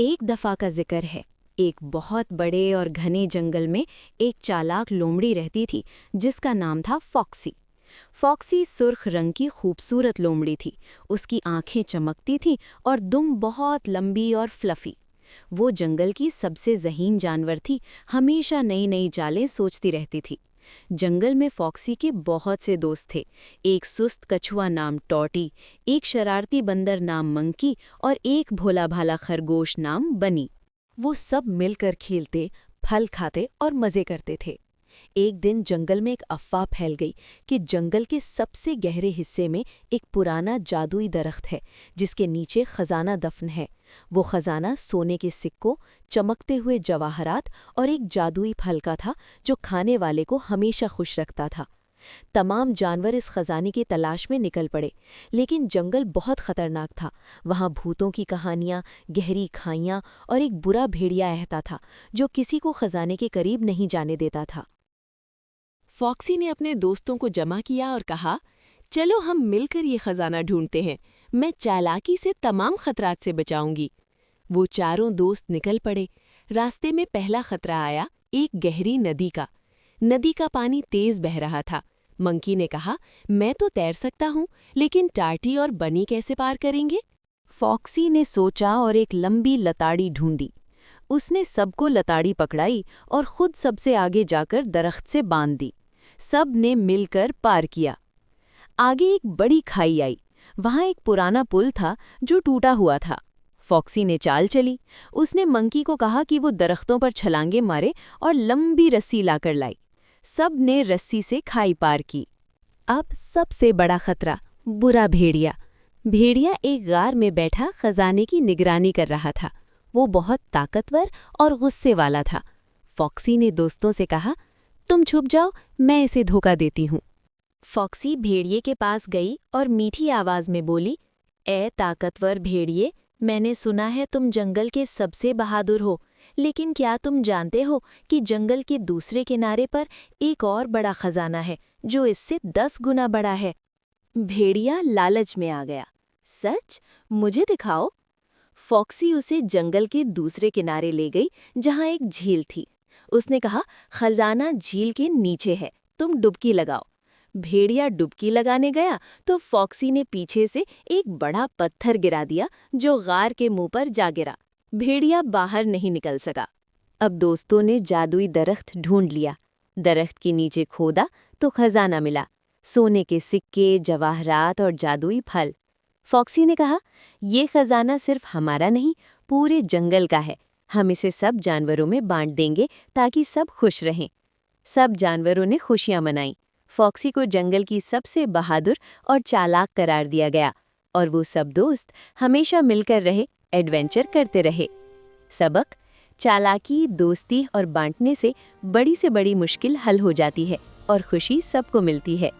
एक दफ़ा का जिक्र है। एक बहुत बड़े और घने जंगल में एक चालाक लोमड़ी रहती थी जिसका नाम था फॉक्सी। फॉक्सी सुर्ख रंग की खूबसूरत लोमड़ी थी। उसकी आंखें चमकती थीं और दुम बहुत लंबी और फ्लफी। वो जंगल की सबसे ज़हीन जानवर थी, हमेशा नई नई चालें सोचती रहती थी। जंगल में फॉक्सी के बहुत से दोस्त थे। एक सुस्त कछुआ नाम टॉटी, एक शरारती बंदर नाम मंकी और एक भोला भाला खरगोश नाम बनी। वो सब मिलकर खेलते, फल खाते और मजे करते थे। एक दिन जंगल में एक अफवाह फैल गई कि जंगल के सबसे गहरे हिस्से में एक पुराना जादुई दरख्त है जिसके नीचे खजाना दफन है। वो खजाना सोने के सिक्कों, चमकते हुए जवाहरात और एक जादुई फल का था जो खाने वाले को हमेशा खुश रखता था। तमाम जानवर इस खजाने की तलाश में निकल पड़े, लेकिन जंगल बहुत खतरनाक था। वहाँ भूतों की कहानियाँ, गहरी खाइयाँ और एक बुरा भेड़िया रहता था जो किसी को खजाने के करीब नहीं जाने देता था। फॉक्सी ने अपने दोस्तों को जमा किया और कहा, चलो हम मिलकर ये खजाना ढूंढते हैं। मैं चालाकी से तमाम खतरात से बचाऊंगी। वो चारों दोस्त निकल पड़े। रास्ते में पहला खतरा आया, एक गहरी नदी का। नदी का पानी तेज बह रहा था। मंकी ने कहा, मैं तो तैर सकता हूँ, लेकिन टार्टी और बनी कैसे पार करेंगे? फॉक्सी ने सोचा और एक लंबी लताड़ी ढूंढी। उसने सबको लताड़ी पकड़ाई और खुद सबसे आगे जाकर दरख्त से बांध दी। सब ने मिलकर पार किया। आगे एक बड़ी खाई आई। वहां एक पुराना पुल था जो टूटा हुआ था। फॉक्सी ने चाल चली। उसने मंकी को कहा कि वो दरख्तों पर छलांगे मारे और लंबी रस्सी लाकर लाई। सब ने रस्सी से खाई पार की। अब सबसे बड़ा खतरा, बुरा भेड़िया। भेड़िया एक गार में बैठा खजाने की निगरानी कर रहा था। वो बहुत ताकतवर और गुस्से वाला था। फॉक्सी ने दोस्तों से कहा, तुम छुप जाओ, मैं इसे धोखा देती हूँ। फॉक्सी भेड़िए के पास गई और मीठी आवाज में बोली, ए ताकतवर भेड़िए, मैंने सुना है तुम जंगल के सबसे बहादुर हो, लेकिन क्या तुम जानते हो कि जंगल के दूसरे किनारे पर एक और बड़ा खजाना है जो इससे 10 गुना बड़ा है। भेड़िया लालच में आ गया। सच? मुझे दिखाओ। फॉक्सी उसे जंगल के दूसरे किनारे ले गई जहां एक झील थी। उसने कहा, खजाना झील के नीचे है, तुम डुबकी लगाओ। भेड़िया डुबकी लगाने गया तो फॉक्सी ने पीछे से एक बड़ा पत्थर गिरा दिया जो गार के मुंह पर जा गिरा। भेड़िया बाहर नहीं निकल सका। अब दोस्तों ने जादुई दरख्त ढूंढ लिया। दरख्त के नीचे खोदा तो खजाना मिला, सोने के सिक्के, जवाहरात और जादुई फल। फॉक्सी ने कहा, ये खजाना सिर्फ हमारा नहीं, पूरे जंगल का है। हम इसे सब जानवरों में बांट देंगे ताकि सब खुश रहें। सब जानवरों ने खुशियां मनाई। फॉक्सी को जंगल की सबसे बहादुर और चालाक करार दिया गया और वो सब दोस्त हमेशा मिलकर रहे, एडवेंचर करते रहे। सबक: चालाकी, दोस्ती और बांटने से बड़ी मुश्किल हल हो जाती है और खुशी सबको मिलती है।